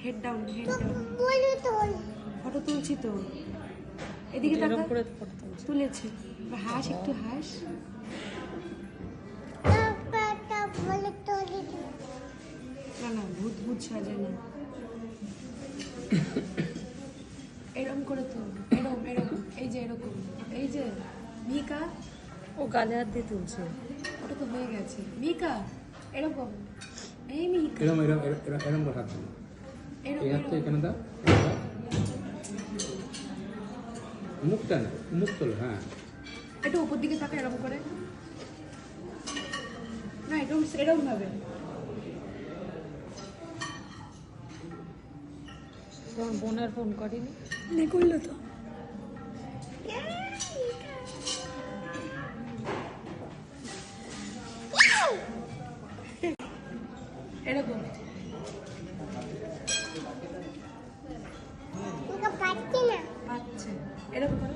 Head down photo তুলছি তো, এদিকে তাকা। তুলেছি, হাস একটু হাস। না না, ভূত ভূত সাজে না, এরকম করে তো, এরকম এরকম, এই যে এরকম, এই যে মিকা ও গালে হাত দিয়ে তুলছে। ওটা তো হয়ে গেছে। মিকা এরকম, এই মিকা এরকম এরকম এরকম এরকম হাত দাও, এই হাতটা এখানে দাও, মুখটা না, মুখ তোলো। হ্যাঁ, একটু উপর দিকে তাকা, এরকম করে না, এরকম এরকম ভাবে। তোমার বোনের ফোন করিনি? নে করলো তো। এরকম পাচ্ছে, এরকম করে।